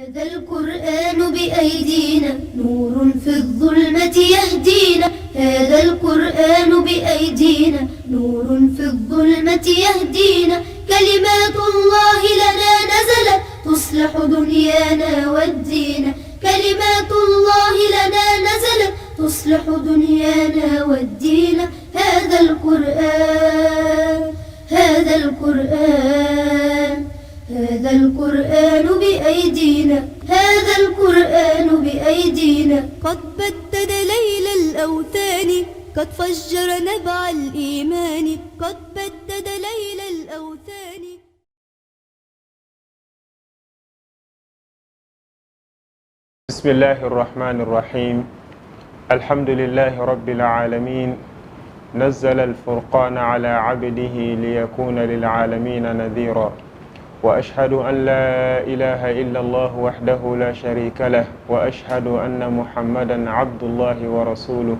هذا القرآن بأيدينا نور في الظلمة يهدينا. هذا القرآن بأيدينا نور في الظلمة يهدينا. كلمات الله لنا نزلت تصلح دنيانا والدين. كلمات الله لنا نزلت تصلح دنيانا والدين. هذا القرآن هذا القرآن هذا القرآن بأيدينا. هذا القرآن بأيدينا. قد بدد ليل الأوثان قد فجر نبع الإيمان. قد بدد ليل الأوثان. بسم الله الرحمن الرحيم. الحمد لله رب العالمين. نزل الفرقان على عبده ليكون للعالمين نذيرا. وأشهد أن لا إله إلا الله وحده لا شريك له. وأشهد أن محمدا عبد الله ورسوله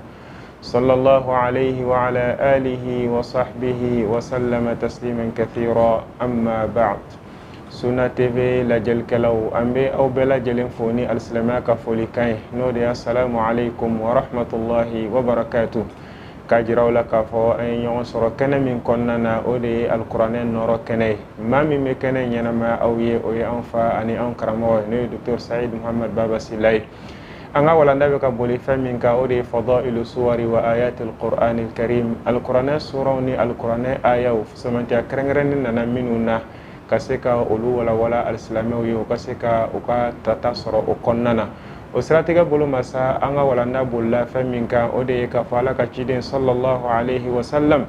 صلى الله عليه وعلى آله وصحبه وسلم تسليما كثيرا. أما بعد. Sunna TV lajɛl kɛlaw an bɛ aw bɛɛ lajɛlen fo ni alisilamaya ka folikan ye n'o de ye assalamu alaikum wa rahmatullahi wa barakatuh. K'a jira aw la k'a fɔ an ye ɲɔgɔn sɔrɔ kɛnɛ min kɔnɔna na o de ye alikuranɛ nɔrɔ kɛnɛ ye. Maa min bɛ kɛnɛ ɲɛnamaya aw ye o ye an fa ani an karamɔgɔ ye n'o ye Dr Saïd Muhammad Baba Sila ye. An ka walanda bɛ ka boli fɛn min kan o de ye fadailu suwari wa ayatil qur'anil karim. Alikuranɛ suraw ni alikuranɛ ayaw sɛmɛntiya kɛrɛnkɛrɛnnen nana minnu na ka se ka olu walawala alisilamɛw ye o ka se ka u ka tata sɔrɔ o kɔnɔna na. O siratigɛ bolo masa an ka walanda bolila fɛn min kan o de ye k'a fɔ Ala ka ciden sallallahu alaihi wa sallam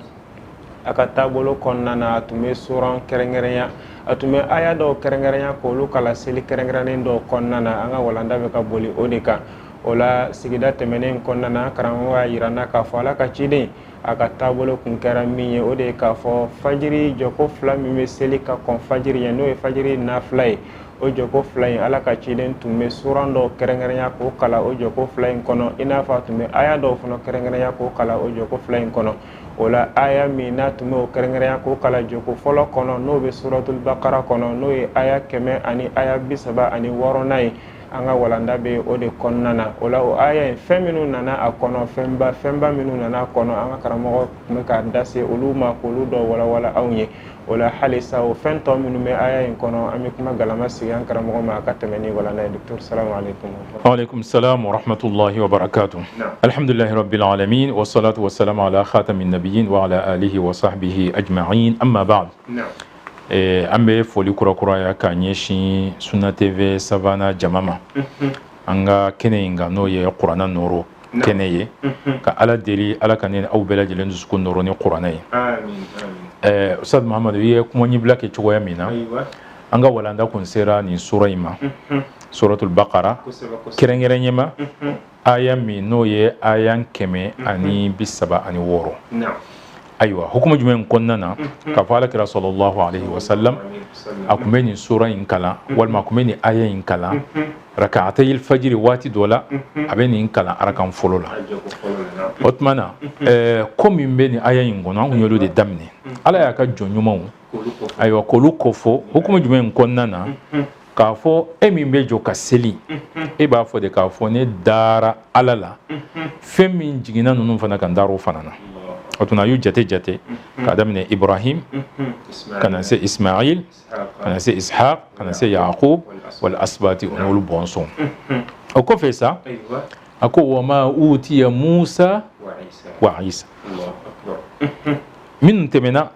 a ka taabolo kɔnɔna na a tun bɛ suran kɛrɛnkɛrɛnya a tun bɛ aya dɔw kɛrɛnkɛrɛnya k'olu kala seli kɛrɛnkɛrɛnnen dɔw kɔnɔna na. An ka walanda bɛ ka boli o de kan. O la sigida tɛmɛnen kɔnɔna na karamɔgɔ y'a yira n na k'a fɔ Ala ka ciden a ka taabolo kun kɛra min ye o de ye k'a fɔ fajiri jɔko fila min bɛ seli ka kɔn fajiri ye n'o ye fajiri nafila ye. O jɔko fila in Ala ka ciden tun bɛ suran dɔw kɛrɛnkɛrɛnya k'o kala o jɔko fila in kɔnɔ i n'a fɔ a tun bɛ aya dɔw fana kɛrɛnkɛrɛnya k'o kala o jɔko fila in kɔnɔ. O la aya min n'a tun bɛ o kɛrɛnkɛrɛnya k'o kala jɔko fɔlɔ kɔnɔ n'o bɛ suratul bakara kɔnɔ n'o ye aya 100 ani aya 36 ye. An ka walanda bɛ o de kɔnɔna na. O la o aya in fɛn minnu nana a kɔnɔ fɛnba minnu nana a kɔnɔ an ka karamɔgɔ tun bɛ k'a da se olu ma k'olu dɔw walawala anw ye. O la halisa o fɛn tɔ minnu bɛ aya in kɔnɔ an bɛ kuma galama sigi an karamɔgɔ ma a ka tɛmɛ ni walanda ye. Docteur salamu alaikum. Wa alaikum salam wa rahmatullahi wa barakatuh. Alhamdulillahi rabbil alamin wa salatu wa salam ala khatamin nabiyyin wa ala alihi wa sahbihi ajma'in. Amma ba'd. An bɛ foli kurakuraya k'a ɲɛsin Sunna TV sabanan jama ma. An ka kɛnɛ in kan n'o ye kuranɛ nɔrɔ kɛnɛ ye. Ka Ala deli Ala ka ne aw bɛɛ lajɛlen dusukun nɔrɔ ni kuranɛ ye. Ustaz Muhammad i ye kuma ɲɛbila kɛ cogoya min na an ka walanda kun sera nin sura in ma. Suratul Baqara kɛrɛnkɛrɛnyɛma aya min n'o ye aya 136. Ayiwa hukumu jumɛn kɔnɔna na k'a fɔ Alakira sallallahu alaihi wa sallam a kun bɛ nin sura in kalan walima a kun bɛ nin aya in kalan rak'atayil fajiri waati dɔ la a bɛ nin kalan arakan fɔlɔ la. O tuma na ko min bɛ nin aya in kɔnɔ an kun y'olu de daminɛ. Ala y'a ka jɔn ɲumanw ayiwa k'olu kofɔ hukumu jumɛn kɔnɔna na k'a fɔ e min bɛ jɔ ka seli e b'a fɔ de k'a fɔ ne dara Ala la fɛn min jiginna ninnu fana kan dar'o fana na. O tuma a y'u jate k'a daminɛ Ibrahim ka na se Ismail ka na se Ishaq ka na se Yaqub wal asbati o n'olu bɔnsɔn. O kɔfɛ sa a ko wa ma utiya Musa wa Isa minnu tɛmɛna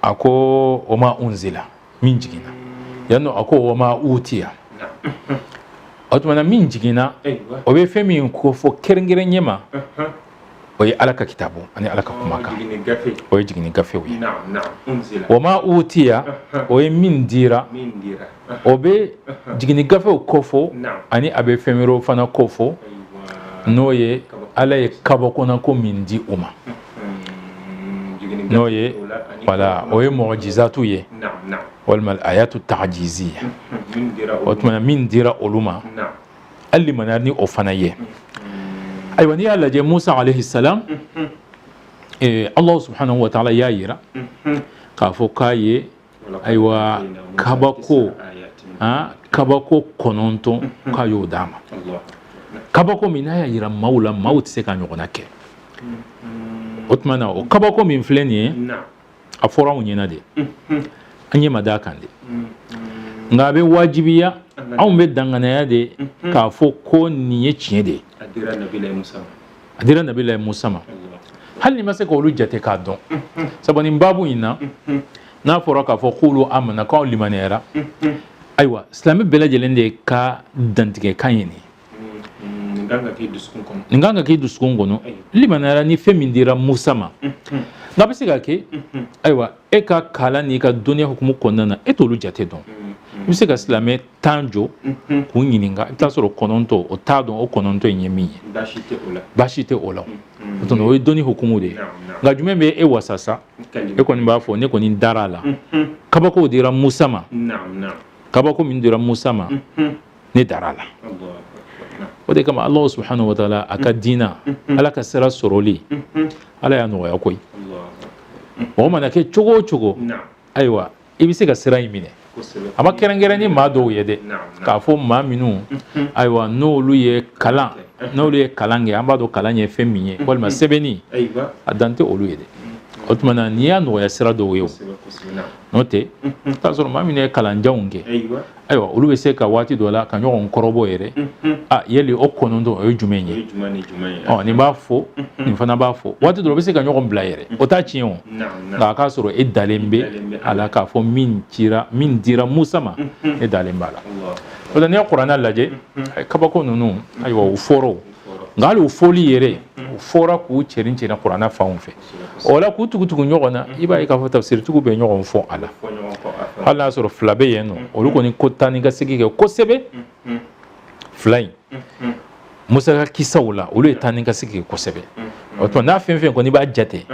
a ko wa ma unzila min jiginna yanni a ko wa ma utiya. O tuma na min jiginna o bɛ fɛn min ko fɔ kɛrɛnkɛrɛnnye ma o ye Ala ka kitabu ani Ala ka kumakan o ye jiginni gafew ye. Wa ma utiya o ye min dira o bɛ jiginni gafew kofɔ ani a bɛ fɛn wɛrɛw fana kofɔ n'o ye Ala ye kabakonako min di u ma n'o ye wala o ye mu'jizatu ye walima ayatu ta'jiziya. O tuma min dira olu ma hali mana ni o fana ye. Ayiwa n'i y'a lajɛ Musa alayhi salam Allah subhanahu wa ta'ala y'a yira k'a fɔ k'a ye ayiwa kabako kabako kononton ka y'o d'a ma kabako min n'a y'a yira maaw la maaw tɛ se ka ɲɔgɔnna kɛ o tuma na o kabako min filɛ nin ye a fɔra anw ɲɛna de an ɲɛ ma d'a kan de nka a bɛ wajibiya anw bɛ danganaya de k'a fɔ ko nin ye tiɲɛ de ye a dira Nabilahi Musa ma hali ni ma se k'olu jate k'a dɔn sabu nin baabu in na n'a fɔra k'a fɔ k'olu amana k'anw limaniyara ayiwa silamɛ bɛɛ lajɛlen de ka dantigɛkan ye nin nin kan ka k'i dusukun kɔnɔ limaniyara ni fɛn min dira Musa ma nka a bɛ se ka kɛ ayiwa e ka kalan n'i ka dɔnniya hukumu kɔnɔna na e t'olu jate dɔn i bɛ se ka silamɛ 10 jɔ k'u ɲininka i bɛ taa sɔrɔ 9 o t'a dɔn o 9 in ye min ye baasi tɛ o la o tuma o ye dɔnni hukumu de ye nka jumɛn bɛ e wasa sa e kɔni b'a fɔ ne kɔni dara a la kabako dira Musa ma kabako min dira Musa ma ne dara a la o de kama Allah subhanahu wa ta'ala a ka diina ala ka sira sɔrɔli ala y'a nɔgɔya koyi mɔgɔ mana kɛ cogo o cogo ayiwa i bɛ se ka sira in minɛ a ma kɛrɛnkɛrɛn ni maa dɔw ye dɛ k'a fɔ maa minnu ayiwa n'olu ye kalan kɛ an b'a dɔn kalan ye fɛn min ye walima sɛbɛnni a dan tɛ olu ye dɛ o tuma na n'i y'a nɔgɔya sira dɔw ye o n'o tɛ i t'a sɔrɔ maa minnu ye kalanjanw kɛ ayiwa olu bɛ se ka waati dɔ la ka ɲɔgɔn kɔrɔbɔ yɛrɛ yali o 9 o ye jumɛn ye nin b'a fɔ nin fana b'a fɔ waati dɔ la o bɛ se ka ɲɔgɔn bila yɛrɛ o t'a tiɲɛ o nka a k'a sɔrɔ e dalen bɛ a la k'a fɔ min dira Musa ma e dalen b'a la o la n'i ye kuranɛ lajɛ kabako ninnu ayiwa u fɔra nka hali u fɔli yɛrɛ u fɔra k'u cɛrin kuranɛ fanw fɛ o la k'u tugu ɲɔgɔn na i b'a ye k'a fɔ tafsiritigiw bɛ ɲɔgɔn fɔ a la hali n'a sɔrɔ fila bɛ yen nɔ olu kɔni ko taa ni ka segin kɛ kosɛbɛ fila in Musa ka kisaw la olu ye taa ni ka segin kɛ kosɛbɛ o tuma n'a fɛn fɛn kɔni b'a jate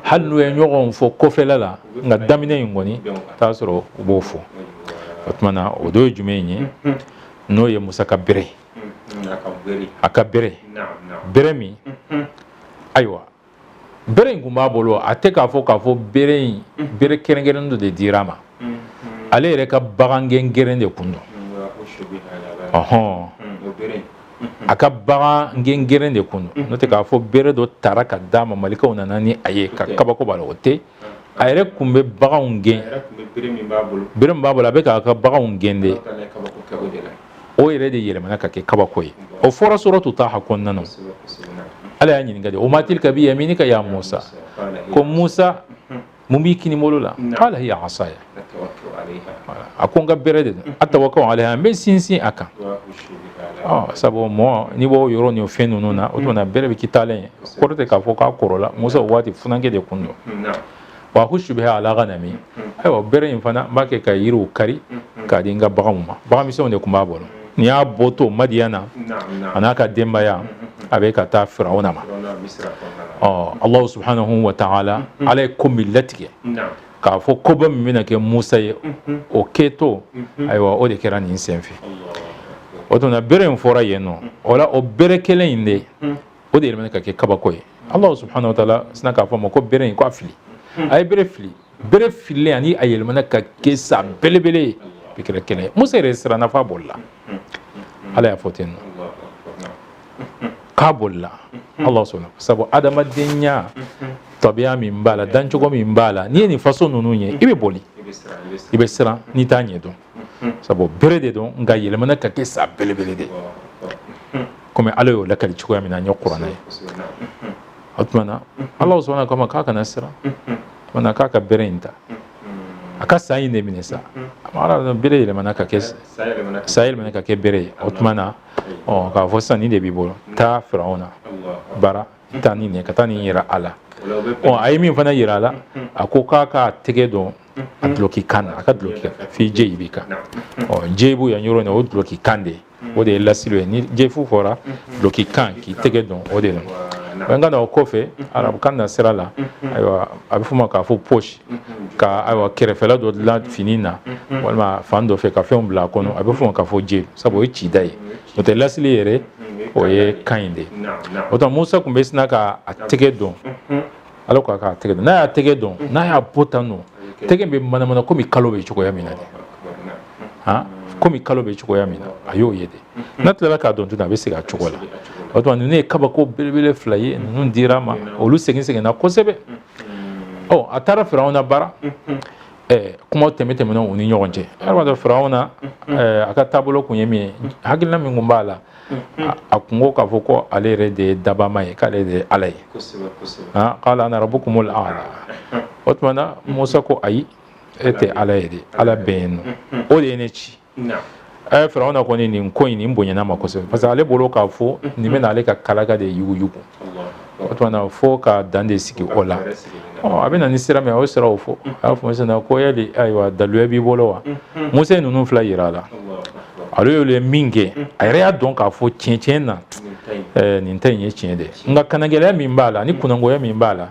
hali n'u ye ɲɔgɔn fɔ kɔfɛla la nka daminɛ in kɔni t'a sɔrɔ u b'o fɔ o tuma na o dɔ ye jumɛn ye n'o ye Musa ka bere a ka bere min ayiwa bere in tun b'a bolo a tɛ k'a fɔ bere kɛrɛnkɛrɛnnen dɔ de dira ma ale yɛrɛ ka bagan gɛngɛrɛn de kun don a ka bagan gɛngɛrɛn de kun don n'o tɛ k'a fɔ bere dɔ tara ka d'a ma malikaw nana ni a ye ka kabako b'a la o tɛ a yɛrɛ kun bɛ baganw gɛn bere min b'a bolo a bɛ k'a ka baganw gɛn de o yɛrɛ de yɛlɛmana ka kɛ kabako ye o fɔra suratu Taha kɔnɔna na ala y'a ɲininka de o ma tilka bi yaminika ya Musa ko Musa mun b'i kini bolo la qala hiya asaya a ko n ka bere de don atawakkau alayha n bɛ sinsin a kan sabu mɔgɔ n'i b'o yɔrɔ ni o fɛn ninnu na o tuma na bere bɛ k'i taalen ye kɔrɔ tɛ k'a fɔ k'a kɔrɔla Musa o waati funanke de kun don wa ahushu biha ala ghanami ayiwa bere in fana n b'a kɛ ka yiriw kari k'a di n ka baganw ma baganmisɛnw de kun b'a bolo n'i y'a bɔ to Madiyana a n'a ka denbaya a bɛ ka taa Firawuna ma Allah subhanahu wa ta'ala ala ye ko min latigɛ k'a fɔ koba min bɛna kɛ Musa ye o kɛtɔ ayiwa o de kɛra nin senfɛ o tuma na bere in fɔra yen nɔ o la o bere kelen in de o de yɛlɛmana ka kɛ kabako ye Allah subhanahu wa ta'ala sina k'a fɔ a ma ko bere in ko a fili a ye bere fililen ani a yɛlɛmana ka kɛ sa belebele ye bi kɛra kelen ye Musa yɛrɛ siranna f'a bolila ala y'a fɔ ten nɔ k'a bolila Allah sɔnna sabu adamadenya tabiya min b'a la dancogo min b'a la n'i ye nin façon ninnu ye i bɛ boli i bɛ siran n'i t'a ɲɛ dɔn sabu bere de don nka yɛlɛmana ka kɛ sa belebele de komi ala y'o lakali cogoya min na an ye kuranɛ ye o tuma na Allah sɔnna k'a ma k'a kana siran o tuma na k'a ka bere in ta a ka sa in de minɛ sa ala bere yɛlɛmana ka kɛ sa yɛlɛmana ka kɛ bere ye o tuma na k'a fɔ sisan nin de b'i bolo taa Firawuna bara taa nin ɲɛ ka taa nin yira a la a ye min fana yira a la a ko k'a ka tɛgɛ dɔn a duloki kan na a ka duloki kan f'i jeyi b'i kan jeyibu yan yɔrɔ in na o duloki kan de o de ye lasilo ye ni jefu fɔra duloki kan k'i tɛgɛ dɔn o de don n ka na o kɔfɛ arabukan na sira la ayiwa a bɛ fɔ ma k'a fɔ poche ka ayiwa kɛrɛfɛla dɔ dilan fini na walima fan dɔ fɛ ka fɛnw bila a kɔnɔ a bɛ fɔ ma k'a fɔ jeyibu sabu o ye cida ye n'o tɛ lasili yɛrɛ o ye kan in de o tuma Musa tun bɛ sina k'a tɛgɛ dɔn ala ko a k'a tɛgɛ dɔn n'a y'a tɛgɛ dɔn n'a y'a bɔ tan nɔ tɛgɛ bɛ manamana komi kalo bɛ cogoya min na de komi kalo be cogoya min na a y'o ye de n'a tilala k'a dɔn tuguni a bɛ segin a cogo la o tuma ninnu ye kabako belebele fila ye ninnu dira ma olu seginna kosɛbɛ a taara Firawuna bara kuma tɛmɛna u ni ɲɔgɔn cɛ adamaden Firawuna a ka taabolo kun ye min ye hakilina min kun b'a la a kun ko k'a fɔ ko ale yɛrɛ de ye dabama ye k'ale de ye Ala ye qala ana rabbukumul a'la o tuma na Musa ko ayi e tɛ Ala ye de Ala bɛ yen nɔ o de ye ne ci Firawuna kɔni nin ko in nin bonyana ma kosɛbɛ parce que ale bolo k'a fɔ nin bɛna ale ka kalaka de yuguyugu o tuma na fo ka dan de sigi o la a bɛ na ni sira min a y'o siraw fɔ a y'a fɔ Musa na ko yali ayiwa daluya b'i bolo wa Musa ye ninnu fila yira a la ale y'olu ye min kɛ a yɛrɛ y'a dɔn k'a fɔ tiɲɛ na nin ta in ye tiɲɛ de nka kanagɛlɛya min b'a la ni kunangoya min b'a la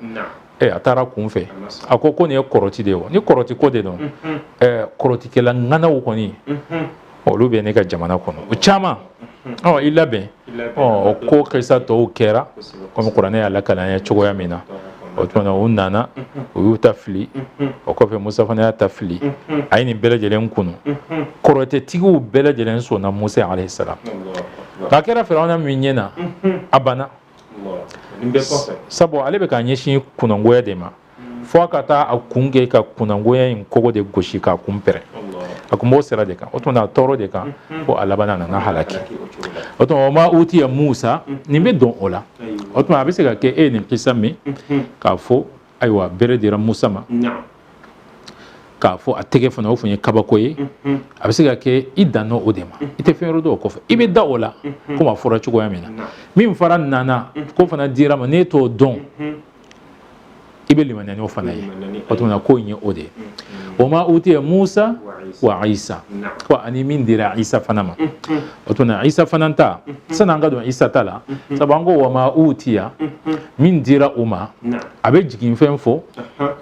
a taara kun fɛ a ko nin ye kɔrɔti de ye wa ni kɔrɔti ko de don kɔrɔtikɛla ŋanaw kɔni olu bɛ ne ka jamana kɔnɔ o caman i labɛn o ko kisa tɔw kɛra komi kuranɛ y'a lakalan ye cogoya min na o tuma na u nana u y'u ta fili o kɔfɛ Musa fana y'a ta fili a ye nin bɛɛ lajɛlen kunu kɔrɔtɛtigiw bɛɛ lajɛlen sɔnna Musa alayhi salam k'a kɛra Firawuna min ɲɛ na a banna sabu ale bɛ k'a ɲɛsin kunangoya de ma fo a ka taa a kun kɛ ka kunangoya in kogo de gosi k'a kun pɛrɛn a kun b'o sira de kan o tuma na tɔɔrɔ de kan fo a laban nana halaki o tuma o ma utiya Musa nin bɛ dɔn o la o tuma a bɛ se ka kɛ e ye nin kisa min k'a fɔ ayiwa bere dira Musa ma k'a fɔ a tɛgɛ fana o fana ye kabako ye a bɛ se ka kɛ i danna o de ma i tɛ fɛn wɛrɛ dɔn o kɔfɛ i bɛ da o la komi a fɔra cogoya min na min fara nana ko fana dira ma n'e t'o dɔn i bɛ limaniya n'o fana ye o tuma na ko in ye o de ye o ma utiya Musa wa Isa ko ani min dira Isa fana ma o tuma na Isa fana ta san'an ka don Isa ta la sabu an ko wa ma utiya min dira u ma a bɛ jigin fɛn fɔ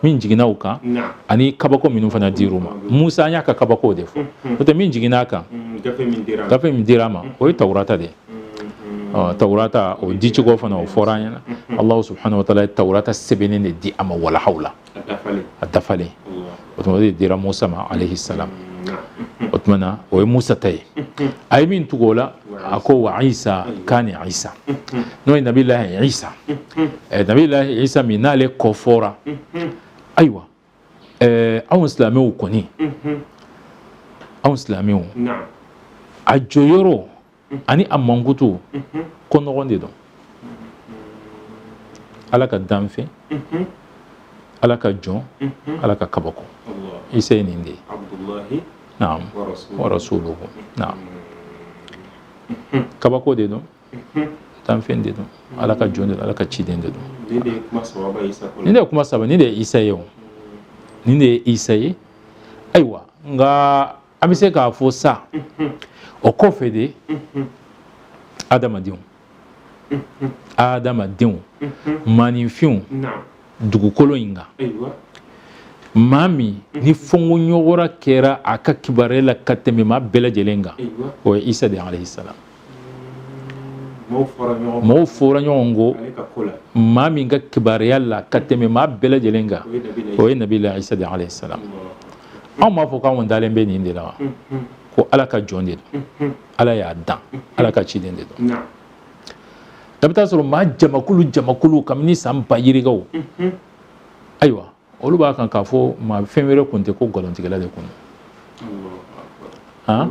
min jiginna u kan ani kabako minnu fana dir'u ma Musa an y'a ka kabako de fɔ o tɛ min jiginna a kan gafe min dira a ma o ye Tawurata de ye Tawurata o di cogo fana o fɔra an ɲɛna Allah subhanahu wa ta'ala ye Tawurata sɛbɛnnen de di a ma walahaw la a dafalen o tuma o de dira Musa ma alayhi salam o tuma na o ye Musa ta ye a ye min tugu o la a ko wa Isa k'a ni Isa n'o ye Nabilahi Isa Nabilahi Isa min n'ale kɔ fɔra ayiwa anw silamɛw kɔni anw silamɛw a jɔyɔrɔ ani a mankutu ko ɲɔgɔn de don Ala ka danfɛn Ala ka jɔn Ala ka kabako Isa ye nin de ye naam wa rasuluhu naam kabako de don danfɛn de don Ala ka jɔn de don Ala ka ciden de don nin de ye kuma saba nin de ye Isa ye o nin de ye Isa ye ayiwa nka an bɛ se k'a fɔ sa o kɔfɛ de adamadenw maninfinw dugukolo in kan maa min ni fɔnkoɲɔgɔra kɛra a ka kibaruya la ka tɛmɛ maa bɛɛ lajɛlen kan o ye Isa de alayhi salam maaw fɔra ɲɔgɔn kɔ maa min ka kibaruya la ka tɛmɛ maa bɛɛ lajɛlen kan o ye Nabila Isa de alayhi salam anw b'a fɔ k'anw dalen bɛ nin de la wa ko Ala ka jɔn de don Ala y'a dan Ala ka ciden de don da bɛ taa sɔrɔ maa jamakulu kabini san ba yirikaw ayiwa olu b'a kan k'a fɔ maa fɛn wɛrɛ kun tɛ ko nkalontigɛla de kun don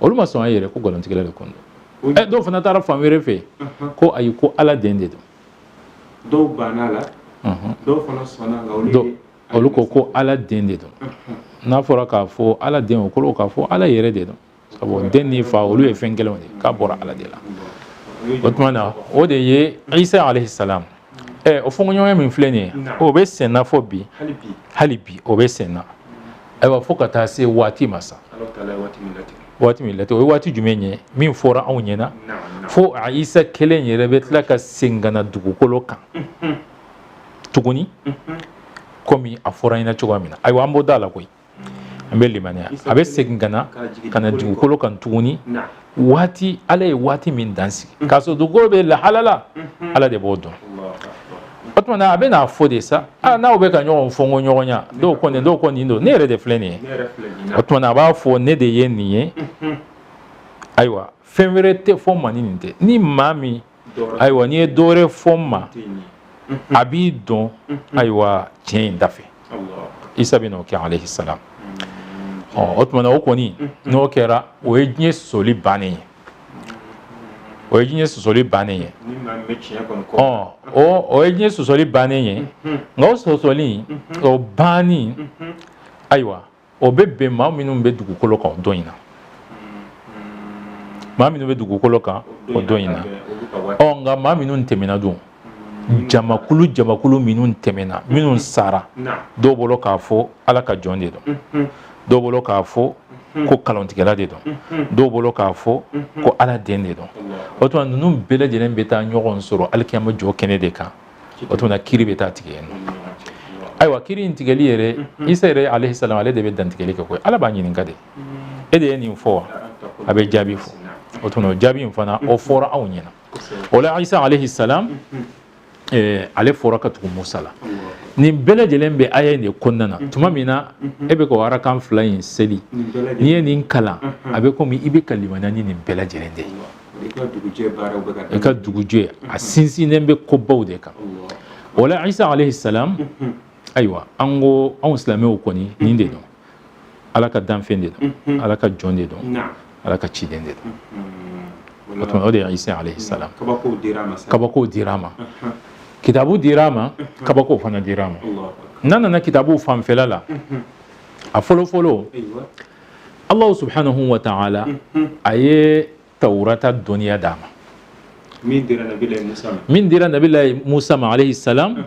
olu ma sɔn a yɛrɛ ko nkalontigɛla de kun don dɔw fana taara fan wɛrɛ fɛ ko ayi ko Ala den de don dɔw banna la dɔw fana sɔnna nka olu ko Ala den de don n'a fɔra k'a fɔ Ala den o kolo k'a fɔ Ala yɛrɛ de don sabu den ni fa olu ye fɛn kelenw de k'a bɔra Ala de la o tuma na o de ye Isa alayhi salam o fɔnkoɲɔgɔnya min filɛ nin ye o bɛ senna fɔ bi hali bi o bɛ senna ayiwa fo ka taa se waati ma sa waati min lati o ye waati jumɛn ye min fɔra anw ɲɛna fo a Isa kelen yɛrɛ bɛ tila ka segin ka na dugukolo kan tuguni komi a fɔra ɲɛna cogoya min na ayiwa an b'o da la koyi an bɛ limaniya a bɛ segin ka na dugukolo kan tuguni waati Ala ye waati min dan sigi k'a sɔrɔ dugukolo bɛ lahala la Ala de b'o dɔn otmana abena fode sa na obeka nyon fongo nyonya do ko ni ndo ne re de fleni otmana ba fo ne de yen ni aywa femrete fo manini nte ni mami aywa ni dore fo ma abi don aywa tien dafe isa bin ok alayhi salam otmana okoni no kera o ejnye soli bani o ejnye soli bani o ejnye soli bani ngo soli o bani aywa o bebe ma minum be dugu koloka doina ma minum be dugu koloka o doina nga ma minun temena do jamakulu minun temena minun sara do bolo ka fo ala ka jonde do do bolo ka fo ko kalontigela de don do bolo ka fo ko ala dende don oto nunu bele jenen beta nyogon soro alkiyama jo kene de kan oto na kiri beta tigeno aywa kiri intigeli yere isa yere alayhi salam ale de be dantigeli ko ala ba nyinin kade ede ni fo abe jabi fo oto no jabi mfana o fora awnyina wala isa alayhi salam ale fora ka tugu musala ni bele jelen be aya ne konnana tuma mina ebe ko wara kan flying seli ni ni kala abe ko mi ibe kalimana ni bele jelen de ka duguje asinsi nembe ko bawde ka wala isa alayhi salam aywa ango an islame ko ni ninde do alaka danfende do alaka jonde do alaka chidende do otuma ode isa alayhi salam kabako dirama kitabu dirama kabako fana dirama nana na kitabu famfelala a folo Allah subhanahu wa ta'ala aye taurata dunya dama min dira nabillahi Musa alayhi salam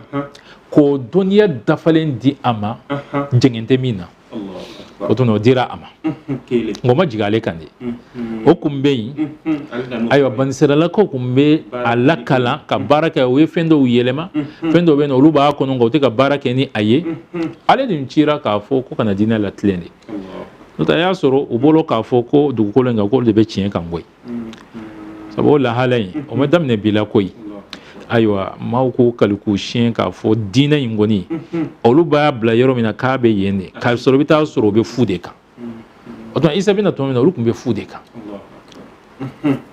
ko dunya dafalen di ama jengente mina otono dira ama ngoma jigale kande o kumbe ayo bansirala ko kumbe alakala ka baraka we fendo yelema fendo beno luba ko ngo te ka baraka ni aye ale din chira ka fo ko kana dina la tlende no ta yasoro ubolo ka fo ko du ko lenga ko de be chien kan boy sabo la halai o madam ne bila koy aywa mauko kalku shen ka fo dina ingoni oluba bla yoro mina ka be yene ka soro bita soro be fude ka oto isa bina to mina rukum be fude ka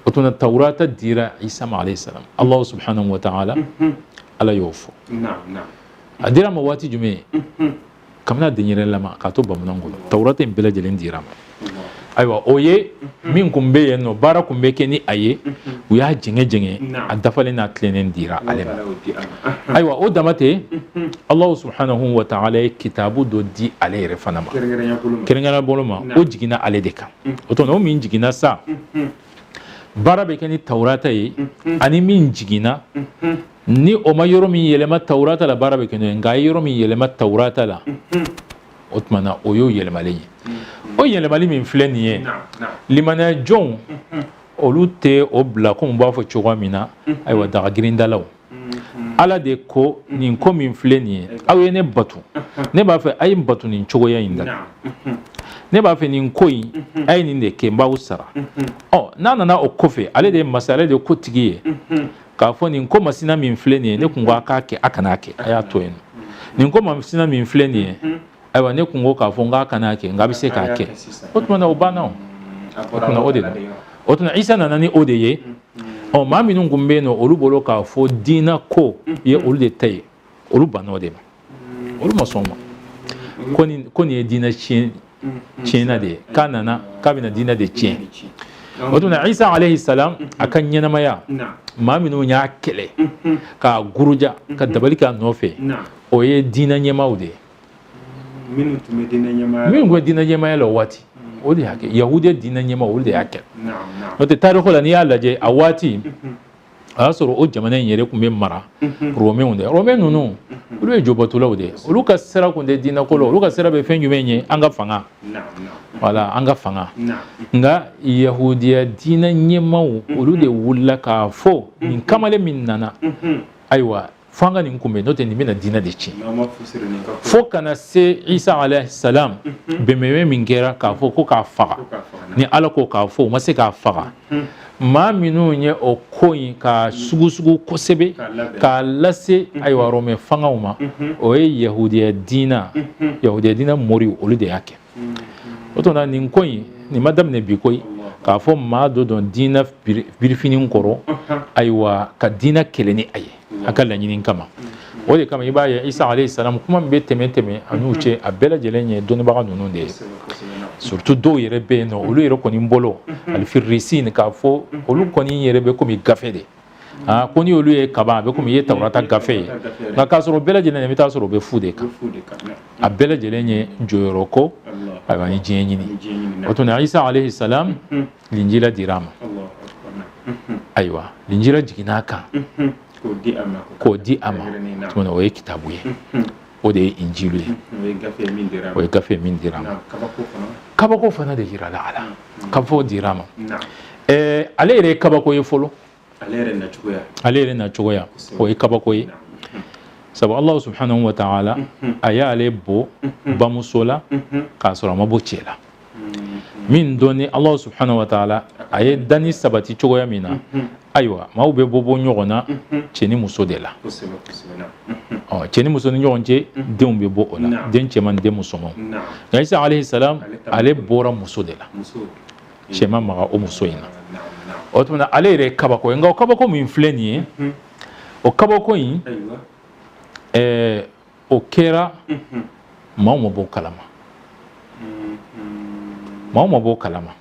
oto na taurata dira isa alayhi salam Allah subhanahu wa ta'ala ala yofo adira mawati jume kamna dinyere lama ka to bamunango taurata imbela jelen dira ma aywa oye min kumbe yeno bara kumbe ke ni aye uya jenge a dafale na tlenen dira alema aywa o damate Allah subhanahu wa ta'ala kitabu do di ale refanama kerengana boloma o jigina ale de kan oto no min jigina sa bara be ke ni taurata yi ani min jigina ni o mayoro min yelema taurata la bara be ke no nga yoro min yelema taurata la otmana oyo yelema leyi o yelemali min filɛ nin ye limaniya jɔnw olu tɛ o bila komi b'a fɔ cogoya min na ayiwa daga girindalaw ala de ko nin ko min filɛ nin ye aw ye ne batu ne b'a fɛ a ye n batu nin cogoya in da ne b'a fɛ nin ko in a ye nin de kɛ n b'aw sara n'a nana o kɔfɛ ale de ye masa ale de ye kotigi ye k'a fɔ nin ko masina min filɛ nin ye ne kun ko a k'a kɛ a kana kɛ a y'a to yen nin ko masina min filɛ nin ye aywa ne kungo ka fo nga kana ke nga bise ka ke otuna obana otuna ode otuna isa nana ni ode ye o ma minun gumbe no olu bolo ka fo dina ko ye olu de tay olu bana ode olu masoma koni dina china de kanana kabina dina de chien otuna isa alayhi salam akan yana maya ma minun ya kele ka guruja ka dabalika nofe o ye dina nyema ode min go dina nyema la wati o de hake yahudiya dina nyema o de hake no te tarihu la ni ya laje a wati a soro o jamana yere kumbe mara romain nunu olu e jobatula o de olu ka sera kunde dina kolo olu ka sera be fen yumenye anga fanga wala anga fanga nga yahudiya dina nyema olu de wulla ka fo nin kamale min nana aywa fanga nin kumbe no te ni mina dina de chi fo kana se isa alayhi salam be mewe min gera ka fo ko ka faga ni ala ko ka fo ma se ka faga ma minnu ye o ko in ka sugu kosɛbɛ k'a lase ayiwa rɔmɛ fangaw ma o ye yahudiya diina mori olu de y'a kɛ o tuma nin ko in nin ma daminɛ bi koyi k'a fɔ maa dɔ dɔn diina birifini kɔrɔ ayiwa ka diina kɛlɛ ni a ye a ka laɲini kama o de kama i b'a ye Isa alayhi salam kuma min bɛ tɛmɛ a n'u cɛ a bɛɛ lajɛlen ye dɔnnibaga ninnu de ye surtout dɔw yɛrɛ bɛ yen nɔ olu yɛrɛ kɔni bolo alifirisin k'a fɔ olu kɔni yɛrɛ bɛ komi gafe de ko ni olu ye kaban a bɛ komi i ye Tawurata gafe ye nka k'a sɔrɔ bɛɛ lajɛlen i bɛ taa sɔrɔ o bɛ fu de kan a bɛɛ lajɛlen ye jɔyɔrɔ ko ayiwa ni diɲɛ ɲini o tuma Isa alayhi salam linjila dira a ma ayiwa linjila jiginna a kan k'o di a ma tuma o ye kitabu ye o de ye injilu ye o ye gafe min dira a ma kabako fana de yira la a la kabako dira a ma ale yɛrɛ ye kabako ye fɔlɔ ale yɛrɛ nacogoya o ye kabako ye sabu Allah subhanahu wa ta'ala a y'ale bɔ bamuso la k'a sɔrɔ a ma bɔ cɛ la min dɔn ni Allah subhanahu wa ta'ala a ye danni sabati cogoya min na ayiwa maaw bɛ bɔ ɲɔgɔn na cɛ ni muso de la cɛ ni muso ni ɲɔgɔn cɛ denw bɛ bɔ o la den cɛman ni den musoman nka Isa alayhi salam ale bɔra muso de la cɛ ma maga o muso in na o tuma ale yɛrɛ ye kabako ye nka o kabako min filɛ nin ye o kabako in o kɛra maaw ma bɔ kalama maaw ma bɔ kalama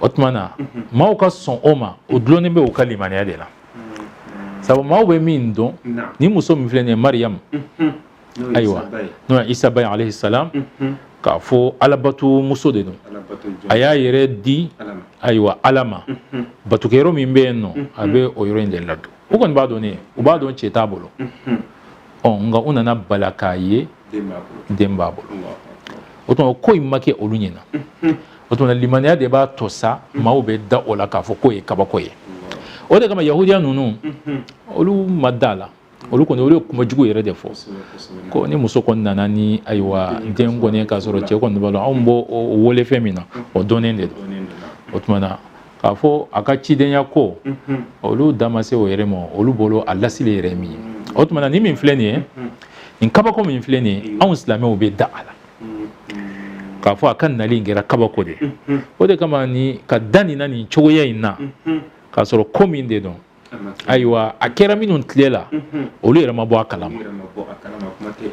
o tuma na maaw ka sɔn o ma o dulonnen bɛ u ka limaniya de la sabu maaw bɛ min dɔn ni muso min filɛ nin ye Mariyamu ayiwa n'o ye Isa ba ye alayhi salam k'a fɔ alabato muso de don a y'a yɛrɛ di ayiwa Ala ma batukɛyɔrɔ min bɛ yen nɔ a bɛ o yɔrɔ in de ladon u kɔni b'a dɔn ne u b'a dɔn cɛ t'a bolo nka u nana bala k'a ye den b'a bolo o tuma ko in ma kɛ olu ɲɛna o tuma limaniya de b'a to sa maaw bɛ da o la k'a fɔ k'o ye kabako ye o de kama yahudiya ninnu olu ma da la olu kɔni olu ye kuma jugu yɛrɛ de fɔ ko ni muso kɔni nana ni ayiwa den kɔni k'a sɔrɔ cɛ kɔni b'a dɔn anw b'o wele fɛn min na o dɔnnen de don o tuma na k'a fɔ a ka cidenya ko olu da ma se o yɛrɛ ma olu bolo a lasili yɛrɛ min ye o tuma na ni min filɛ nin ye nin kabako min filɛ nin ye anw silamɛw bɛ da a la k'a fɔ a ka nali in kɛra kabako de o de kama ni ka da nin na nin cogoya in na k'a sɔrɔ ko min de don ayiwa a kɛra minnu tile la olu yɛrɛ ma bɔ a kalama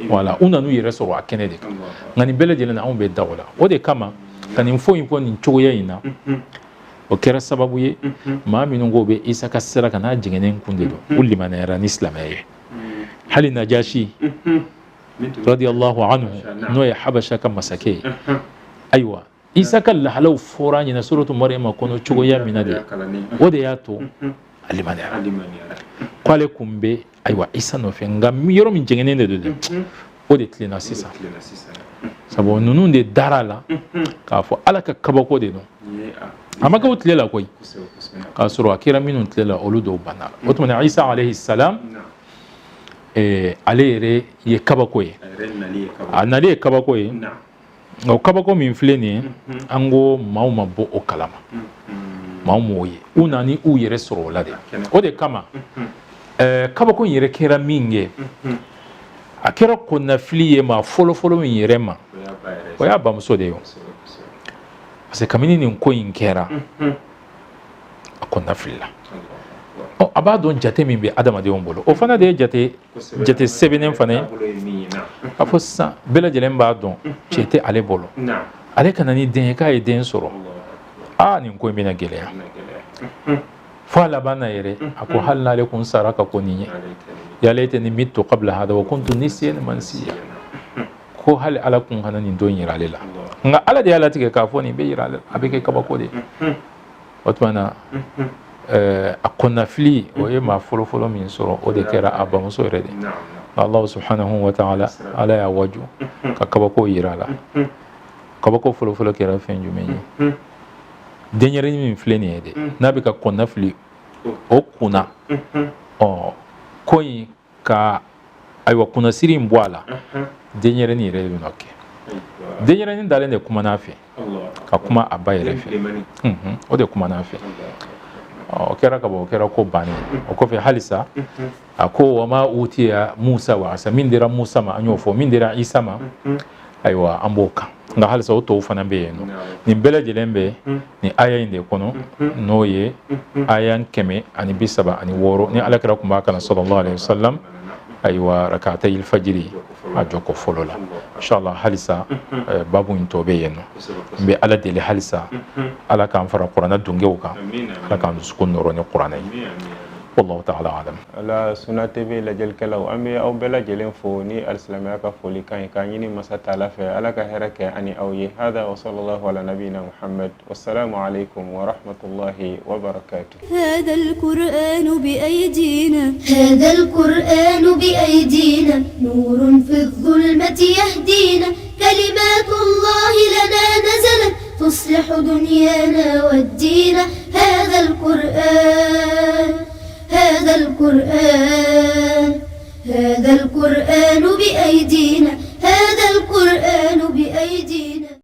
wala u nan'u yɛrɛ sɔrɔ a kɛnɛ de kan nka nin bɛɛ lajɛlen na anw bɛ da o la o de kama ka nin fɔ in fɔ nin cogoya in na o kɛra sababu ye maa minnu ko bɛ Isa ka sira kan n'a jiginnen kun de don u limaniyara ni silamɛya ye hali Najashi radiyallahu anhu n'o ye Habasha ka masakɛ ye ayiwa Isa ka lahalaw fɔra ɲɛna suratu Maryama kɔnɔ cogoya min na de o de y'a to a limaniyara k'ale kun bɛ ayiwa Isa nɔfɛ nka yɔrɔ min jiginnen de don dɛ o de tilenna sisan sabu ninnu de dara la k'a fɔ Ala ka kabako de don a ma kɛ o tile la koyi k'a sɔrɔ a kɛra minnu tile la olu dɔw banna o tuma na Isa alayhi salam ale yɛrɛ ye kabako ye a nali ye kabako ye nka o kabako min filɛ nin ye an ko maaw ma bɔ o kalama maaw m'o ye u nani u yɛrɛ sɔrɔ o la de o de kama kabako in yɛrɛ kɛra min ye a kɛra kɔnɔnafili ye maa fɔlɔfɔlɔ min yɛrɛ ma o y'a bamuso de ye parce que kabini nin ko in kɛra a kɔnɔnafilila a b'a dɔn jate min bɛ adamadenw bolo o fana de ye jate sɛbɛnnen fana ye a fɔ sisan bɛɛ lajɛlen b'a dɔn cɛ tɛ ale bolo ale kana ni den ye k'a ye den sɔrɔ nin ko in bɛna gɛlɛya fo a laban na yɛrɛ a ko hali n'ale kun sara ka ko nin ye ya laytani mittu qabla hada wa kuntu nisyan mansiya ko hali Ala kun kana nin don yira ale la nka Ala de y'a latigɛ k'a fɔ nin bɛ yira ale la a bɛ kɛ kabako de o tuma na a kɔnɔnafili o ye maa fɔlɔfɔlɔ min sɔrɔ o de kɛra a bamuso yɛrɛ de Allah subhanahu wa ta'ala Ala y'a waju ka kabako yira a la kabako fɔlɔfɔlɔ kɛra fɛn jumɛn ye denyɛrɛnin min filɛ nin ye dɛ n'a bɛ ka kɔnɔnafili o kunna ko in ka ayiwa kunnasiri in bɔ a la denyɛrɛnin yɛrɛ bɛ na kɛ denyɛrɛnin dalen de kumana a fɛ ka kuma a ba yɛrɛ fɛ o de kumana a fɛ o kera ka bo kera ko bani o ko fe halisa ako wa ma utiya Musa wa Isa min dira Musa ma anyo fo min dira Isa ma aywa amboka nga halisa o to fana be no ni bela jelembe ni aya inde kono no ye aya keme ani bisaba ani woro ni alakira kuma kana sallallahu alaihi wasallam aywa rak'atay al-fajr ajoko folola inshallah halisa babu into be yeno be ala dele halisa ala kan fara qur'ana dungewka ala kan sukun noro ni qur'ana والله تعالى أعلم. لا سنة تبي لجل كلاو أمي أو بلا جلين فوني الإسلام كفولي كان يني مسات على في على كهرك أني أوي هذا وصلى الله على نبينا محمد والسلام عليكم ورحمة الله وبركاته. هذا القرآن بأيدينا هذا القرآن بأيدينا نور في الظلمة يهدينا كلمات الله لنا نزلت تصلح دنيانا والدين هذا القرآن هذا القرآن بأيدينا هذا القرآن بأيدينا